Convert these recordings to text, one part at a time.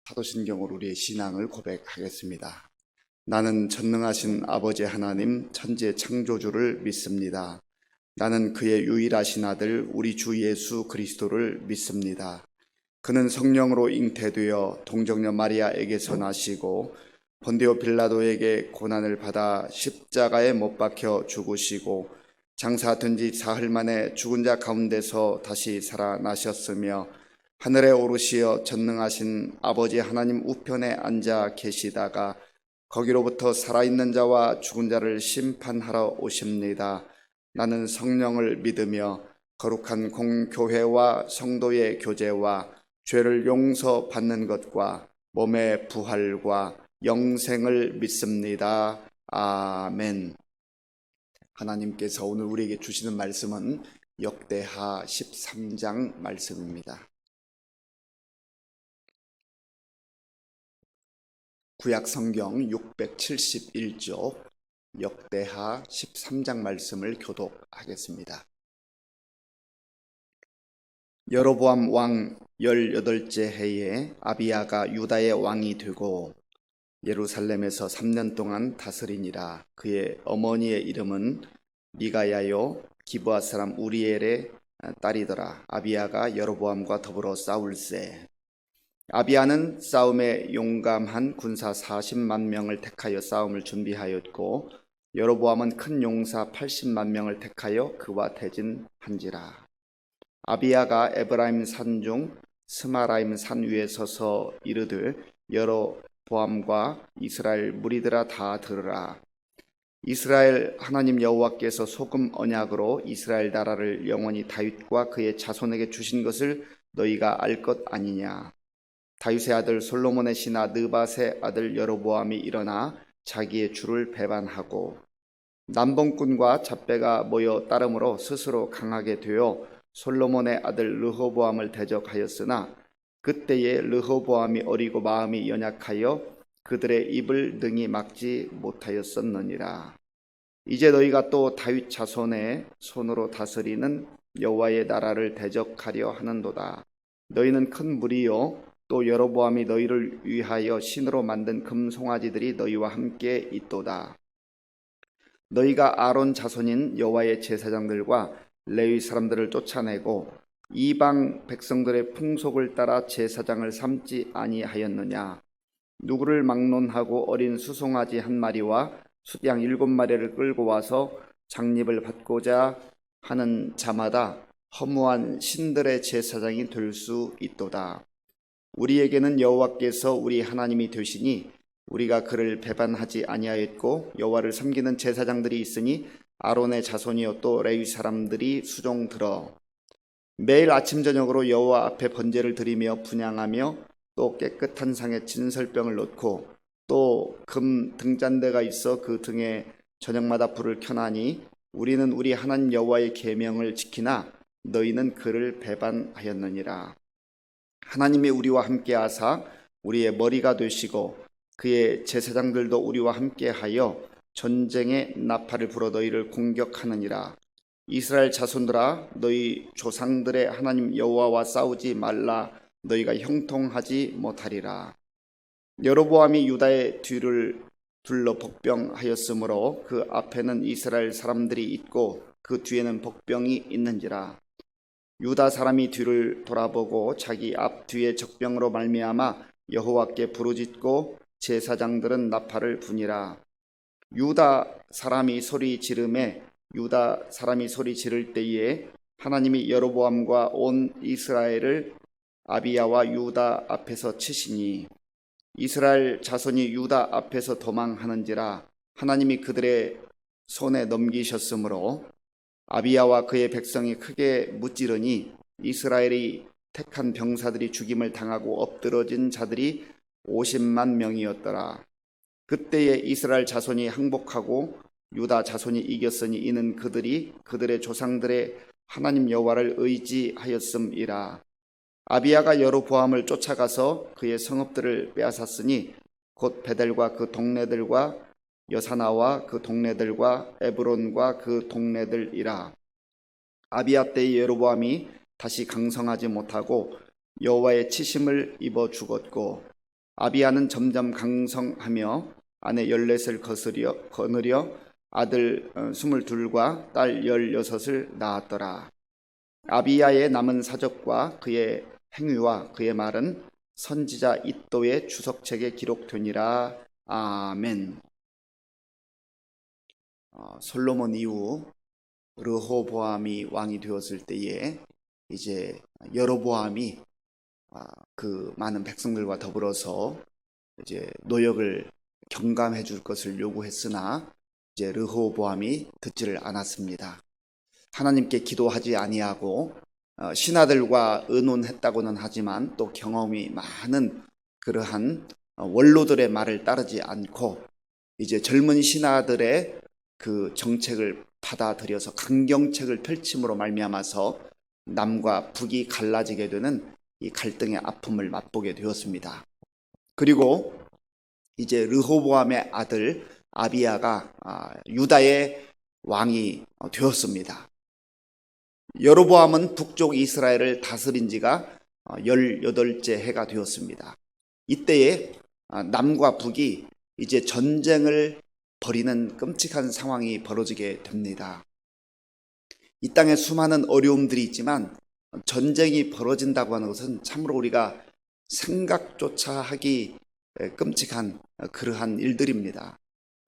사도신경으로 우리의 신앙을 고백하겠습니다. 나는 전능하신 아버지 하나님 천지의 창조주를 믿습니다. 나는 그의 유일하신 아들 우리 주 예수 그리스도를 믿습니다. 그는 성령으로 잉태되어 동정녀 마리아에게서 나시고 본디오 빌라도에게 고난을 받아 십자가에 못 박혀 죽으시고 장사된 지 사흘 만에 죽은 자 가운데서 다시 살아나셨으며 하늘에 오르시어 전능하신 아버지 하나님 우편에 앉아 계시다가 거기로부터 살아있는 자와 죽은 자를 심판하러 오십니다. 나는 성령을 믿으며 거룩한 공교회와 성도의 교제와 죄를 용서받는 것과 몸의 부활과 영생을 믿습니다. 아멘. 하나님께서 오늘 우리에게 주시는 말씀은 역대하 13장 말씀입니다. 구약성경 671쪽 역대하 13장 말씀을 교독하겠습니다. 여로보암 왕 18째 해에 아비야가 유다의 왕이 되고 예루살렘에서 3년 동안 다스리니라. 그의 어머니의 이름은 미가야요 기브아 사람 우리엘의 딸이더라. 아비야가 여로보암과 더불어 싸울세. 아비야는 싸움에 용감한 군사 40만 명을 택하여 싸움을 준비하였고 여로보암은 큰 용사 80만 명을 택하여 그와 대진한지라. 아비야가 에브라임 산 중 스마라임 산 위에 서서 이르되 여로보암과 이스라엘 무리들아 다 들으라. 이스라엘 하나님 여호와께서 소금 언약으로 이스라엘 나라를 영원히 다윗과 그의 자손에게 주신 것을 너희가 알 것 아니냐. 다윗의 아들 솔로몬의 신하 느밧의 아들 여로보암이 일어나 자기의 주를 배반하고 남봉꾼과 잡배가 모여 따름으로 스스로 강하게 되어 솔로몬의 아들 르호보암을 대적하였으나 그때에 르호보암이 어리고 마음이 연약하여 그들의 입을 능히 막지 못하였었느니라. 이제 너희가 또 다윗 자손의 손으로 다스리는 여호와의 나라를 대적하려 하는도다. 너희는 큰 무리요 또 여로보암이 너희를 위하여 신으로 만든 금 송아지들이 너희와 함께 있도다. 너희가 아론 자손인 여호와의 제사장들과 레위 사람들을 쫓아내고 이방 백성들의 풍속을 따라 제사장을 삼지 아니하였느냐. 누구를 막론하고 어린 수송아지 한 마리와 숫양 7마리를 끌고 와서 장립을 받고자 하는 자마다 허무한 신들의 제사장이 될 수 있도다. 우리에게는 여호와께서 우리 하나님이 되시니 우리가 그를 배반하지 아니하였고 여호와를 섬기는 제사장들이 있으니 아론의 자손이요 또 레위 사람들이 수종 들어 매일 아침 저녁으로 여호와 앞에 번제를 드리며 분향하며 또 깨끗한 상에 진설병을 놓고 또 금 등잔대가 있어 그 등에 저녁마다 불을 켜나니 우리는 우리 하나님 여호와의 계명을 지키나 너희는 그를 배반하였느니라. 하나님이 우리와 함께 하사 우리의 머리가 되시고 그의 제사장들도 우리와 함께하여 전쟁의 나팔을 불어 너희를 공격하느니라. 이스라엘 자손들아 너희 조상들의 하나님 여호와와 싸우지 말라. 너희가 형통하지 못하리라. 여로보암이 유다의 뒤를 둘러 복병하였으므로 그 앞에는 이스라엘 사람들이 있고 그 뒤에는 복병이 있는지라. 유다 사람이 뒤를 돌아보고 자기 앞 뒤에 적병으로 말미암아 여호와께 부르짖고 제사장들은 나팔을 부니라. 유다 사람이 소리 지를 때에 하나님이 여로보암과 온 이스라엘을 아비야와 유다 앞에서 치시니 이스라엘 자손이 유다 앞에서 도망하는지라. 하나님이 그들의 손에 넘기셨으므로 아비야와 그의 백성이 크게 무찌르니 이스라엘이 택한 병사들이 죽임을 당하고 엎드러진 자들이 50만 명이었더라. 그때에 이스라엘 자손이 항복하고 유다 자손이 이겼으니 이는 그들이 그들의 조상들의 하나님 여호와를 의지하였음이라. 아비야가 여로보암을 쫓아가서 그의 성읍들을 빼앗았으니 곧 베델과 그 동네들과 여사나와 그 동네들과 에브론과 그 동네들이라. 아비야 때의 여로보암이 다시 강성하지 못하고 여호와의 치심을 입어 죽었고 아비야는 점점 강성하며 아내 14을 거느려 아들 22과 딸 16을 낳았더라. 아비야의 남은 사적과 그의 행위와 그의 말은 선지자 iddo의 주석책에 기록되니라. 아멘. 솔로몬 이후 르호보암이 왕이 되었을 때에 이제 여로보암이 그 많은 백성들과 더불어서 이제 노역을 경감해 줄 것을 요구했으나 이제 르호보암이 듣지를 않았습니다. 하나님께 기도하지 아니하고 신하들과 의논했다고는 하지만 또 경험이 많은 그러한 원로들의 말을 따르지 않고 이제 젊은 신하들의 그 정책을 받아들여서 강경책을 펼침으로 말미암아서 남과 북이 갈라지게 되는 이 갈등의 아픔을 맛보게 되었습니다. 그리고 이제 르호보암의 아들 아비야가 유다의 왕이 되었습니다. 여로보암은 북쪽 이스라엘을 다스린 지가 18째 해가 되었습니다. 이때에 남과 북이 이제 전쟁을 벌이는 끔찍한 상황이 벌어지게 됩니다. 이 땅에 수많은 어려움들이 있지만 전쟁이 벌어진다고 하는 것은 참으로 우리가 생각조차 하기 끔찍한 그러한 일들입니다.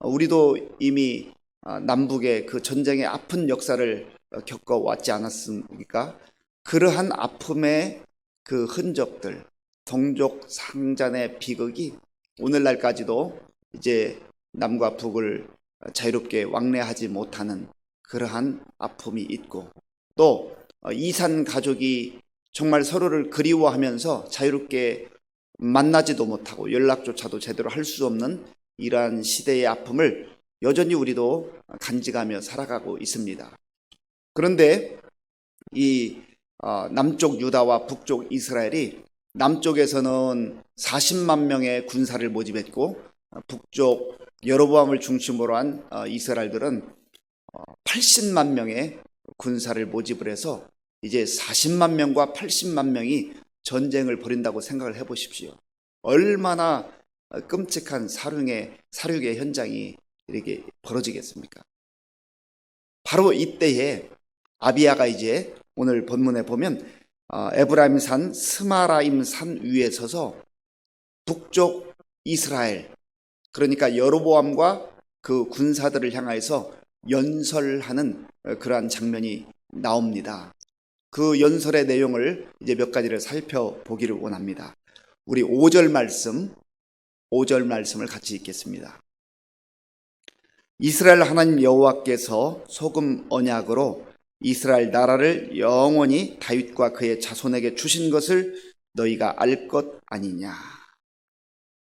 우리도 이미 남북의 그 전쟁의 아픈 역사를 겪어왔지 않았습니까? 그러한 아픔의 그 흔적들, 동족 상잔의 비극이 오늘날까지도 이제 남과 북을 자유롭게 왕래하지 못하는 그러한 아픔이 있고, 또 이산 가족이 정말 서로를 그리워하면서 자유롭게 만나지도 못하고 연락조차도 제대로 할 수 없는 이러한 시대의 아픔을 여전히 우리도 간직하며 살아가고 있습니다. 그런데 이 남쪽 유다와 북쪽 이스라엘이 남쪽에서는 40만 명의 군사를 모집했고 북쪽 여로보암을 중심으로 한 이스라엘들은 80만 명의 군사를 모집을 해서 이제 40만 명과 80만 명이 전쟁을 벌인다고 생각을 해보십시오. 얼마나 끔찍한 사륙의 현장이 이렇게 벌어지겠습니까? 바로 이때에 아비야가 이제 오늘 본문에 보면 에브라임 산 스마라임 산 위에 서서 북쪽 이스라엘, 그러니까 여로보암과 그 군사들을 향하여서 연설하는 그러한 장면이 나옵니다. 그 연설의 내용을 이제 몇 가지를 살펴보기를 원합니다. 우리 5절 말씀을 같이 읽겠습니다. 이스라엘 하나님 여호와께서 소금 언약으로 이스라엘 나라를 영원히 다윗과 그의 자손에게 주신 것을 너희가 알 것 아니냐.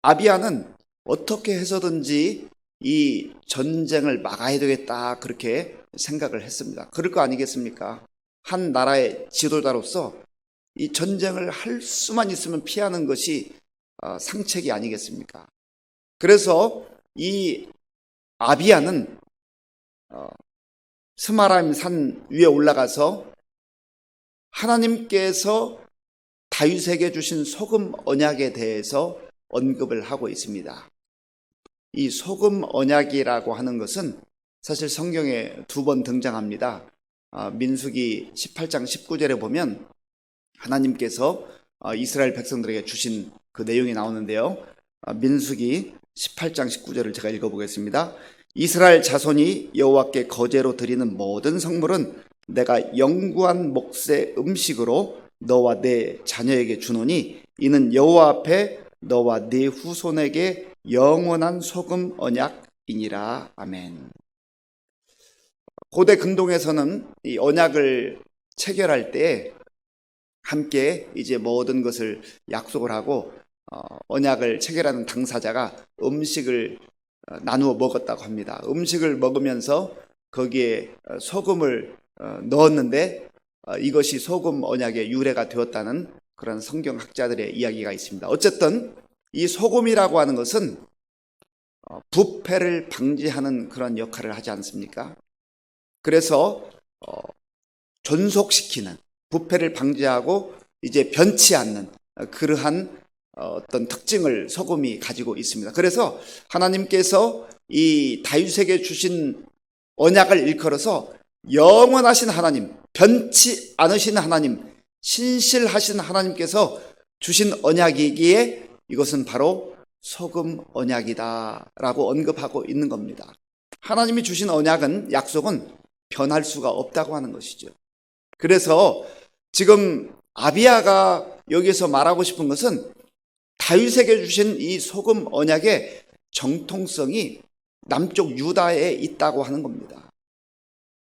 아비야는 어떻게 해서든지 이 전쟁을 막아야 되겠다 그렇게 생각을 했습니다. 그럴 거 아니겠습니까? 한 나라의 지도자로서 이 전쟁을 할 수만 있으면 피하는 것이 상책이 아니겠습니까? 그래서 이 아비야는 스마라임 산 위에 올라가서 하나님께서 다윗에게 주신 소금 언약에 대해서 언급을 하고 있습니다. 이 소금 언약이라고 하는 것은 사실 성경에 2번 등장합니다. 민수기 18장 19절에 보면 하나님께서 이스라엘 백성들에게 주신 그 내용이 나오는데요. 민수기 18장 19절을 제가 읽어보겠습니다. 이스라엘 자손이 여호와께 거제로 드리는 모든 성물은 내가 영구한 몫의 음식으로 너와 내 자녀에게 주노니 이는 여호와 앞에 너와 네 후손에게 영원한 소금 언약이니라. 아멘. 고대 근동에서는 이 언약을 체결할 때 함께 이제 모든 것을 약속을 하고 언약을 체결하는 당사자가 음식을 나누어 먹었다고 합니다. 음식을 먹으면서 거기에 소금을 넣었는데 이것이 소금 언약의 유래가 되었다는 그런 성경학자들의 이야기가 있습니다. 어쨌든 이 소금이라고 하는 것은 부패를 방지하는 그런 역할을 하지 않습니까? 그래서 존속시키는, 부패를 방지하고 이제 변치 않는 그러한 어떤 특징을 소금이 가지고 있습니다. 그래서 하나님께서 이 다윗에게 주신 언약을 일컬어서 영원하신 하나님, 변치 않으신 하나님, 신실하신 하나님께서 주신 언약이기에 이것은 바로 소금 언약이다라고 언급하고 있는 겁니다. 하나님이 주신 언약은, 약속은 변할 수가 없다고 하는 것이죠. 그래서 지금 아비야가 여기서 말하고 싶은 것은 다윗에게 주신 이 소금 언약의 정통성이 남쪽 유다에 있다고 하는 겁니다.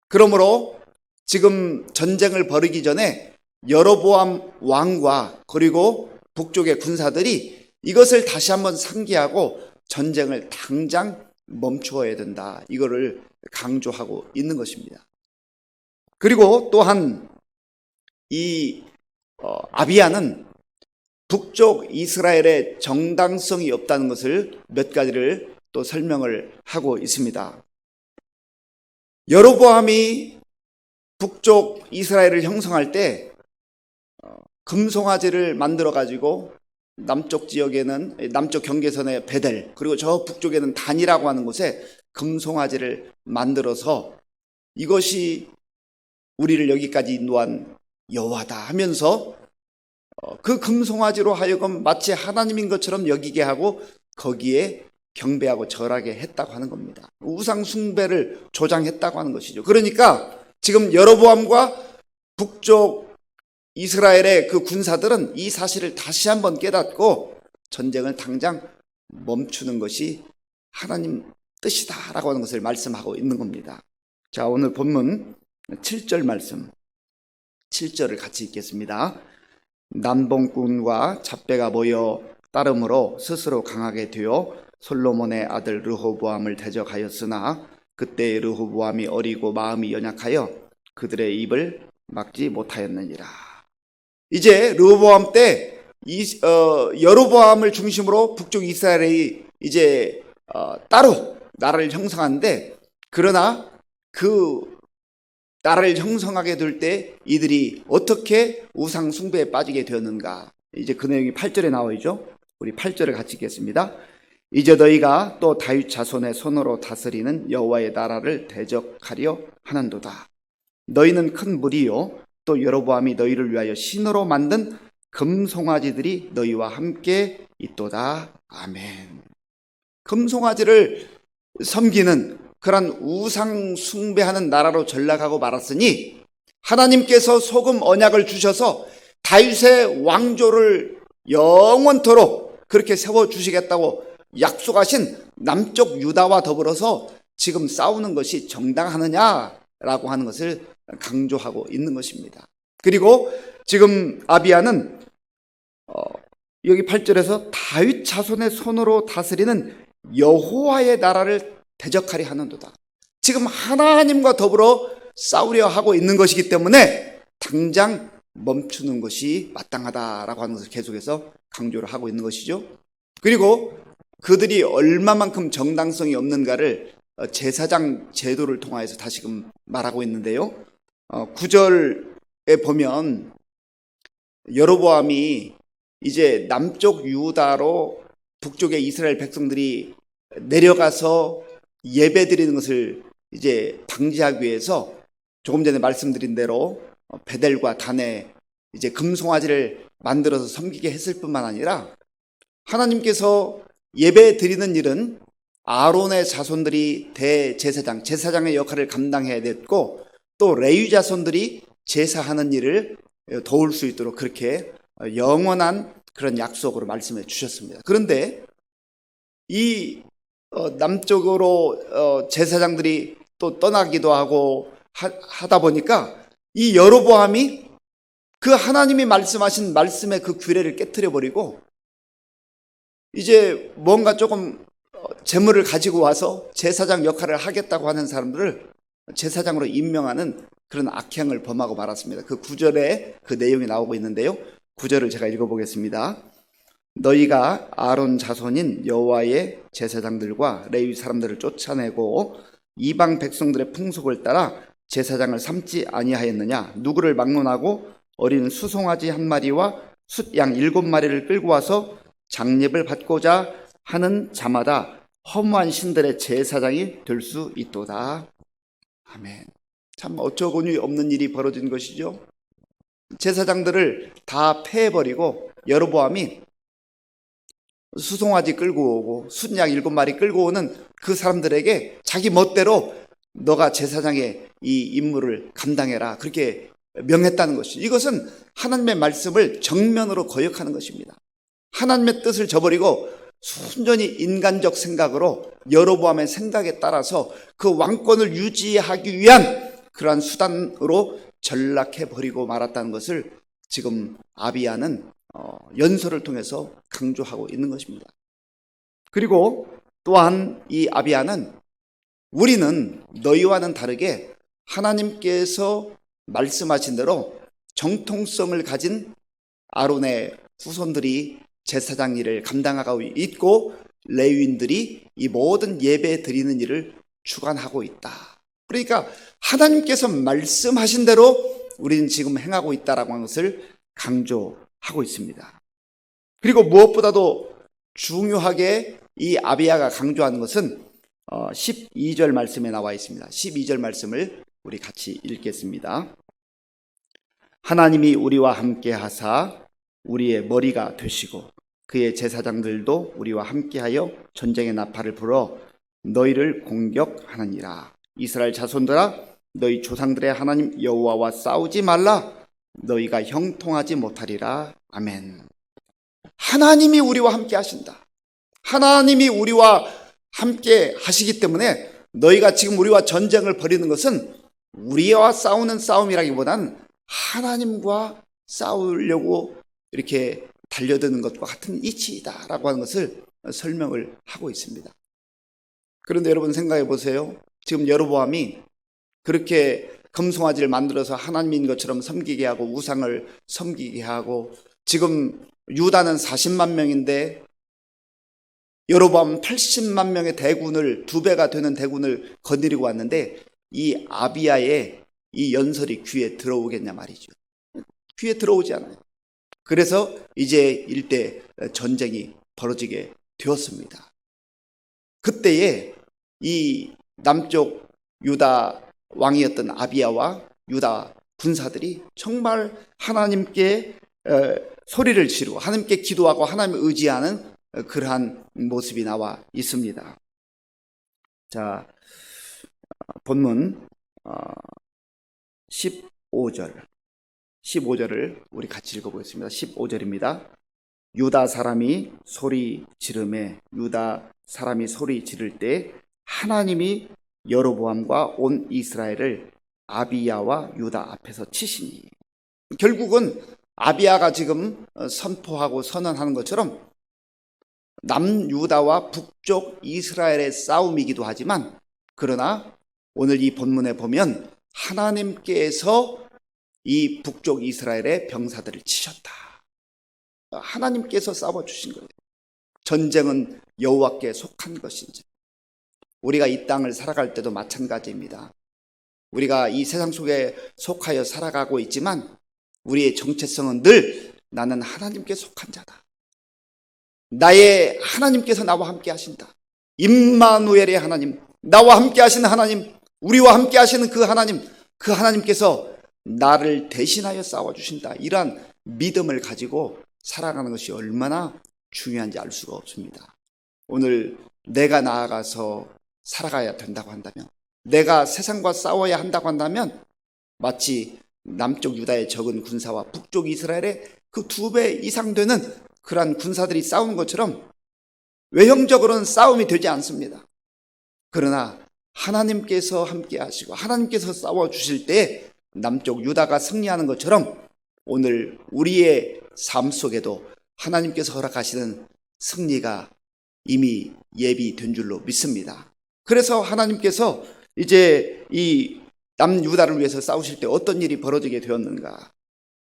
그러므로 지금 전쟁을 벌이기 전에 여로보암 왕과 그리고 북쪽의 군사들이 이것을 다시 한번 상기하고 전쟁을 당장 멈추어야 된다, 이거를 강조하고 있는 것입니다. 그리고 또한 이 아비야는 북쪽 이스라엘의 정당성이 없다는 것을 몇 가지를 또 설명을 하고 있습니다. 여로보암이 북쪽 이스라엘을 형성할 때 금송아지를 만들어 가지고 남쪽 지역에는, 남쪽 경계선의 베델, 그리고 저 북쪽에는 단이라고 하는 곳에 금송아지를 만들어서 이것이 우리를 여기까지 인도한 여호와다 하면서 그 금송아지로 하여금 마치 하나님인 것처럼 여기게 하고 거기에 경배하고 절하게 했다고 하는 겁니다. 우상 숭배를 조장했다고 하는 것이죠. 그러니까 지금 여로보암과 북쪽 이스라엘의 그 군사들은 이 사실을 다시 한번 깨닫고 전쟁을 당장 멈추는 것이 하나님 뜻이다라고 하는 것을 말씀하고 있는 겁니다. 자, 오늘 본문 7절 말씀, 7절을 같이 읽겠습니다. 남봉꾼과 잡배가 모여 따름으로 스스로 강하게 되어 솔로몬의 아들 르호보암을 대적하였으나 그때 르호보암이 어리고 마음이 연약하여 그들의 입을 막지 못하였느니라. 이제 르호보암 때 여로보암을 중심으로 북쪽 이스라엘이 이제 따로 나라를 형성하는데, 그러나 그 나라를 형성하게 될 때 이들이 어떻게 우상 숭배에 빠지게 되었는가, 이제 그 내용이 8절에 나와 있죠. 우리 8절을 같이 읽겠습니다. 이제 너희가 또 다윗 자손의 손으로 다스리는 여호와의 나라를 대적하려 하는도다. 너희는 큰 무리요, 또 여로보암이 너희를 위하여 신으로 만든 금송아지들이 너희와 함께 있도다. 아멘. 금송아지를 섬기는 그런 우상 숭배하는 나라로 전락하고 말았으니 하나님께서 소금 언약을 주셔서 다윗의 왕조를 영원토록 그렇게 세워주시겠다고 약속하신 남쪽 유다와 더불어서 지금 싸우는 것이 정당하느냐라고 하는 것을 강조하고 있는 것입니다. 그리고 지금 아비야는 여기 8절에서 다윗 자손의 손으로 다스리는 여호와의 나라를 대적하려 하는도다. 지금 하나님과 더불어 싸우려 하고 있는 것이기 때문에 당장 멈추는 것이 마땅하다라고 하는 것을 계속해서 강조를 하고 있는 것이죠. 그리고 그들이 얼마만큼 정당성이 없는가를 제사장 제도를 통하여서 다시금 말하고 있는데요. 9절에 보면 여로보암이 이제 남쪽 유다로 북쪽의 이스라엘 백성들이 내려가서 예배 드리는 것을 이제 방지하기 위해서 조금 전에 말씀드린 대로 베델과 단에 이제 금송아지를 만들어서 섬기게 했을 뿐만 아니라 하나님께서 예배 드리는 일은 아론의 자손들이 대제사장, 제사장의 역할을 감당해야 됐고, 또 레위 자손들이 제사하는 일을 도울 수 있도록 그렇게 영원한 그런 약속으로 말씀해 주셨습니다. 그런데 이 남쪽으로 제사장들이 또 떠나기도 하고 하다 보니까 이 여로보암이 그 하나님이 말씀하신 말씀의 그 규례를 깨트려 버리고 이제 뭔가 조금 재물을 가지고 와서 제사장 역할을 하겠다고 하는 사람들을 제사장으로 임명하는 그런 악행을 범하고 말았습니다. 그 9절에 그 내용이 나오고 있는데요. 9절을 제가 읽어보겠습니다. 너희가 아론 자손인 여호와의 제사장들과 레위 사람들을 쫓아내고 이방 백성들의 풍속을 따라 제사장을 삼지 아니하였느냐? 누구를 막론하고 어린 수송아지 한 마리와 숫양 7마리를 끌고 와서 장례를 받고자 하는 자마다 허무한 신들의 제사장이 될 수 있도다. 아멘. 참 어처구니 없는 일이 벌어진 것이죠. 제사장들을 다 패해버리고 여로보암이 수송아지 끌고 오고 순양 7마리 끌고 오는 그 사람들에게 자기 멋대로 너가 제사장의 이 임무를 감당해라, 그렇게 명했다는 것이죠. 이것은 하나님의 말씀을 정면으로 거역하는 것입니다. 하나님의 뜻을 저버리고 순전히 인간적 생각으로 여로보암의 생각에 따라서 그 왕권을 유지하기 위한 그러한 수단으로 전락해버리고 말았다는 것을 지금 아비야는 연설을 통해서 강조하고 있는 것입니다. 그리고 또한 이 아비야는 우리는 너희와는 다르게 하나님께서 말씀하신 대로 정통성을 가진 아론의 후손들이 제사장 일을 감당하고 있고 레위인들이 이 모든 예배 드리는 일을 주관하고 있다. 그러니까 하나님께서 말씀하신 대로 우리는 지금 행하고 있다라고 하는 것을 강조하고 있습니다. 그리고 무엇보다도 중요하게 이 아비야가 강조하는 것은 12절 말씀에 나와 있습니다. 12절 말씀을 우리 같이 읽겠습니다. 하나님이 우리와 함께 하사 우리의 머리가 되시고 그의 제사장들도 우리와 함께하여 전쟁의 나팔을 불어 너희를 공격하느니라. 이스라엘 자손들아, 너희 조상들의 하나님 여호와와 싸우지 말라. 너희가 형통하지 못하리라. 아멘. 하나님이 우리와 함께 하신다. 하나님이 우리와 함께 하시기 때문에 너희가 지금 우리와 전쟁을 벌이는 것은 우리와 싸우는 싸움이라기보다는 하나님과 싸우려고 이렇게 달려드는 것과 같은 이치이다라고 하는 것을 설명을 하고 있습니다. 그런데 여러분 생각해 보세요. 지금 여로보암이 그렇게 금송아지를 만들어서 하나님인 것처럼 섬기게 하고 우상을 섬기게 하고, 지금 유다는 40만 명인데 여로보암은 80만 명의 대군을, 2배가 되는 대군을 거느리고 왔는데 이 아비야의 이 연설이 귀에 들어오겠냐 말이죠. 귀에 들어오지 않아요. 그래서 이제 일대 전쟁이 벌어지게 되었습니다. 그때에 이 남쪽 유다 왕이었던 아비야와 유다 군사들이 정말 하나님께 소리를 지르고 하나님께 기도하고 하나님을 의지하는 그러한 모습이 나와 있습니다. 자, 본문 15절을 우리 같이 읽어보겠습니다. 15절입니다. 유다 사람이 소리 지르매, 유다 사람이 소리 지를 때 하나님이 여로보암과 온 이스라엘을 아비야와 유다 앞에서 치시니. 결국은 아비야가 지금 선포하고 선언하는 것처럼 남유다와 북쪽 이스라엘의 싸움이기도 하지만, 그러나 오늘 이 본문에 보면 하나님께서 이 북쪽 이스라엘의 병사들을 치셨다. 하나님께서 싸워주신 거예요. 전쟁은 여호와께 속한 것인지. 우리가 이 땅을 살아갈 때도 마찬가지입니다. 우리가 이 세상 속에 속하여 살아가고 있지만 우리의 정체성은 늘 나는 하나님께 속한 자다. 나의 하나님께서 나와 함께 하신다. 임마누엘의 하나님, 나와 함께 하시는 하나님, 우리와 함께 하시는 그 하나님께서 나를 대신하여 싸워주신다. 이러한 믿음을 가지고 살아가는 것이 얼마나 중요한지 알 수가 없습니다. 오늘 내가 나아가서 살아가야 된다고 한다면, 내가 세상과 싸워야 한다고 한다면 마치 남쪽 유다의 적은 군사와 북쪽 이스라엘의 그 2배 이상 되는 그러한 군사들이 싸우는 것처럼 외형적으로는 싸움이 되지 않습니다. 그러나 하나님께서 함께 하시고 하나님께서 싸워주실 때 남쪽 유다가 승리하는 것처럼 오늘 우리의 삶 속에도 하나님께서 허락하시는 승리가 이미 예비된 줄로 믿습니다. 그래서 하나님께서 이제 이 남유다를 위해서 싸우실 때 어떤 일이 벌어지게 되었는가.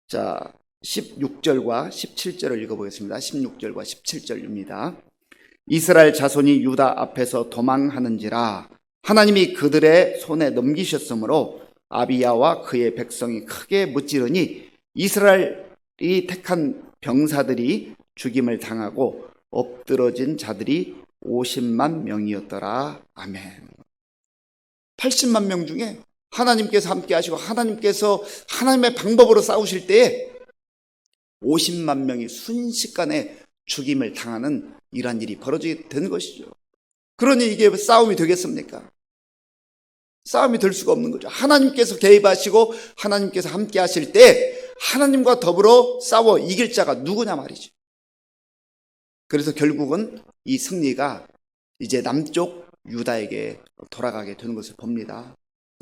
자, 16절과 17절을 읽어보겠습니다. 16절과 17절입니다. 이스라엘 자손이 유다 앞에서 도망하는지라 하나님이 그들의 손에 넘기셨으므로 아비야와 그의 백성이 크게 무찌르니 이스라엘이 택한 병사들이 죽임을 당하고 엎드러진 자들이 50만 명이었더라. 아멘. 80만 명 중에 하나님께서 함께 하시고 하나님께서 하나님의 방법으로 싸우실 때에 50만 명이 순식간에 죽임을 당하는 이러한 일이 벌어지게 되는 것이죠. 그러니 이게 싸움이 되겠습니까? 싸움이 될 수가 없는 거죠. 하나님께서 개입하시고 하나님께서 함께 하실 때 하나님과 더불어 싸워 이길 자가 누구냐 말이죠. 그래서 결국은 이 승리가 이제 남쪽 유다에게 돌아가게 되는 것을 봅니다.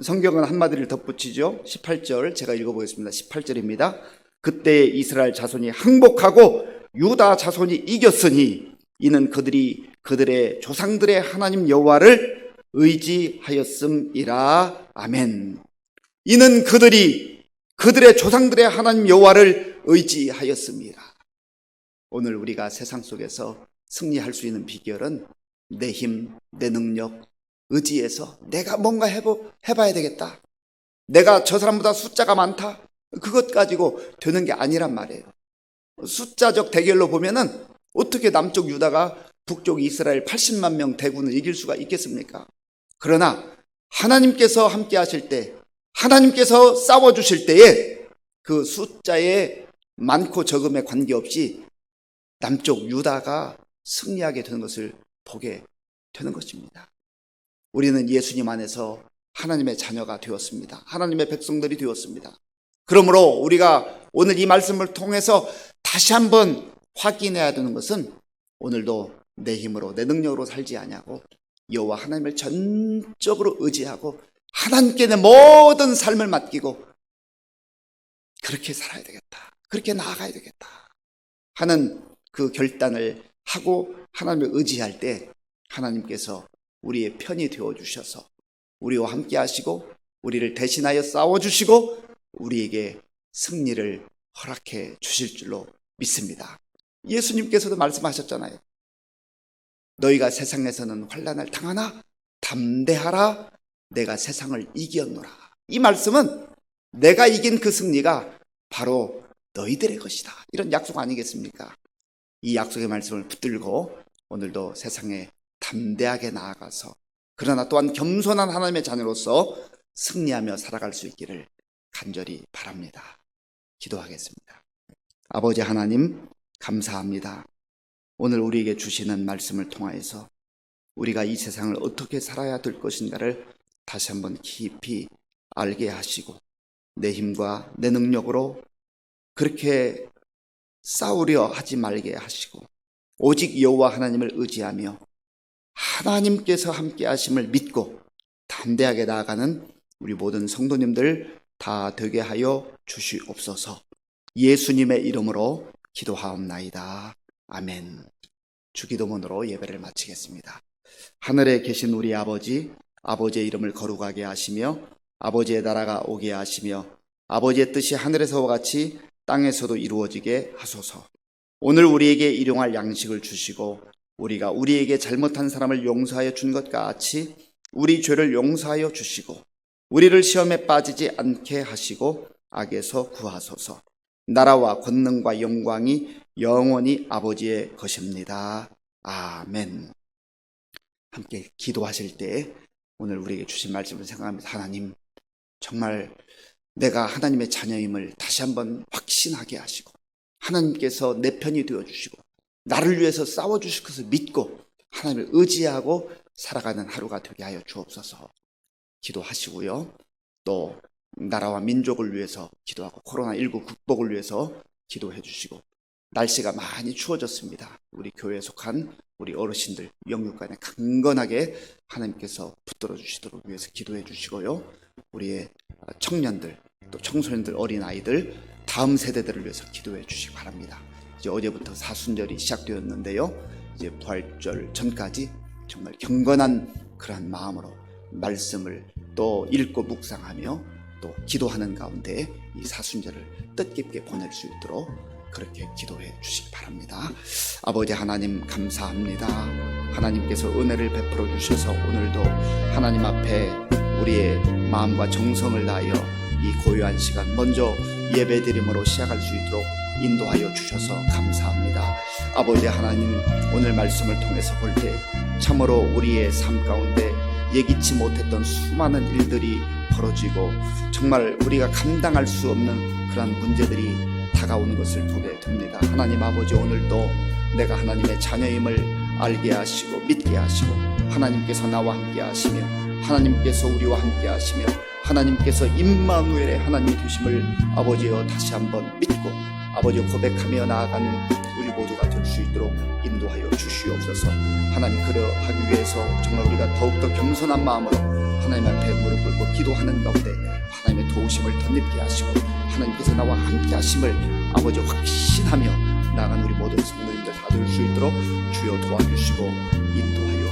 성경은 한마디를 덧붙이죠. 18절 제가 읽어보겠습니다. 18절입니다. 그때 이스라엘 자손이 항복하고 유다 자손이 이겼으니 이는 그들이 그들의 조상들의 하나님 여호와를 의지하였음이라. 아멘. 이는 그들이 그들의 조상들의 하나님 여호와를 의지하였습니다. 오늘 우리가 세상 속에서 승리할 수 있는 비결은 내 힘, 내 능력, 의지에서 내가 뭔가 해봐야 되겠다. 내가 저 사람보다 숫자가 많다. 그것 가지고 되는 게 아니란 말이에요. 숫자적 대결로 보면은 어떻게 남쪽 유다가 북쪽 이스라엘 80만 명 대군을 이길 수가 있겠습니까? 그러나 하나님께서 함께 하실 때, 하나님께서 싸워주실 때에 그 숫자의 많고 적음에 관계없이 남쪽 유다가 승리하게 되는 것을 보게 되는 것입니다. 우리는 예수님 안에서 하나님의 자녀가 되었습니다. 하나님의 백성들이 되었습니다. 그러므로 우리가 오늘 이 말씀을 통해서 다시 한번 확인해야 되는 것은 오늘도 내 힘으로 내 능력으로 살지 아니하고 여호와 하나님을 전적으로 의지하고 하나님께 내 모든 삶을 맡기고 그렇게 살아야 되겠다. 그렇게 나아가야 되겠다 하는 그 결단을 하고 하나님을 의지할 때 하나님께서 우리의 편이 되어주셔서 우리와 함께 하시고 우리를 대신하여 싸워주시고 우리에게 승리를 허락해 주실 줄로 믿습니다. 예수님께서도 말씀하셨잖아요. 너희가 세상에서는 환난을 당하나 담대하라, 내가 세상을 이겼노라. 이 말씀은 내가 이긴 그 승리가 바로 너희들의 것이다, 이런 약속 아니겠습니까? 이 약속의 말씀을 붙들고 오늘도 세상에 담대하게 나아가서 그러나 또한 겸손한 하나님의 자녀로서 승리하며 살아갈 수 있기를 간절히 바랍니다. 기도하겠습니다. 아버지 하나님, 감사합니다. 오늘 우리에게 주시는 말씀을 통하여서 우리가 이 세상을 어떻게 살아야 될 것인가를 다시 한번 깊이 알게 하시고 내 힘과 내 능력으로 그렇게 싸우려 하지 말게 하시고 오직 여호와 하나님을 의지하며 하나님께서 함께 하심을 믿고 담대하게 나아가는 우리 모든 성도님들 다 되게 하여 주시옵소서. 예수님의 이름으로 기도하옵나이다. 아멘. 주기도문으로 예배를 마치겠습니다. 하늘에 계신 우리 아버지, 아버지의 이름을 거룩하게 하시며 아버지의 나라가 오게 하시며 아버지의 뜻이 하늘에서와 같이 땅에서도 이루어지게 하소서. 오늘 우리에게 일용할 양식을 주시고 우리가 우리에게 잘못한 사람을 용서하여 준 것 같이 우리 죄를 용서하여 주시고 우리를 시험에 빠지지 않게 하시고 악에서 구하소서. 나라와 권능과 영광이 영원히 아버지의 것입니다. 아멘. 함께 기도하실 때 오늘 우리에게 주신 말씀을 생각하면서 하나님, 정말 내가 하나님의 자녀임을 다시 한번 확신하게 하시고 하나님께서 내 편이 되어주시고 나를 위해서 싸워주실 것을 믿고 하나님을 의지하고 살아가는 하루가 되게 하여 주옵소서. 기도하시고요. 또 나라와 민족을 위해서 기도하고 코로나19 극복을 위해서 기도해 주시고 날씨가 많이 추워졌습니다. 우리 교회에 속한 우리 어르신들 영육간에 강건하게 하나님께서 붙들어 주시도록 위해서 기도해 주시고요. 우리의 청년들 또 청소년들 어린아이들 다음 세대들을 위해서 기도해 주시기 바랍니다. 이제 어제부터 사순절이 시작되었는데요. 이제 부활절 전까지 정말 경건한 그러한 마음으로 말씀을 또 읽고 묵상하며 또 기도하는 가운데 이 사순절을 뜻깊게 보낼 수 있도록 그렇게 기도해 주시기 바랍니다. 아버지 하나님, 감사합니다. 하나님께서 은혜를 베풀어 주셔서 오늘도 하나님 앞에 우리의 마음과 정성을 다하여 이 고요한 시간 먼저 예배드림으로 시작할 수 있도록 인도하여 주셔서 감사합니다. 아버지 하나님, 오늘 말씀을 통해서 볼 때 참으로 우리의 삶 가운데 예기치 못했던 수많은 일들이 벌어지고 정말 우리가 감당할 수 없는 그런 문제들이 다가오는 것을 보게 됩니다. 하나님 아버지, 오늘도 내가 하나님의 자녀임을 알게 하시고 믿게 하시고 하나님께서 나와 함께 하시며 하나님께서 우리와 함께 하시며 하나님께서 임마누엘의 하나님이 되심을 아버지여 다시 한번 믿고 아버지 고백하며 나아가는 우리 모두가 될 수 있도록 인도하여 주시옵소서. 하나님, 그러하기 위해서 정말 우리가 더욱더 겸손한 마음으로 하나님 앞에 무릎 꿇고 기도하는 가운데 하나님의 도우심을 덧입게 하시고 하나님께서 나와 함께 하심을 아버지 확신하며 나아가는 우리 모든 성도님들 다 될 수 있도록 주여 도와주시고 인도하여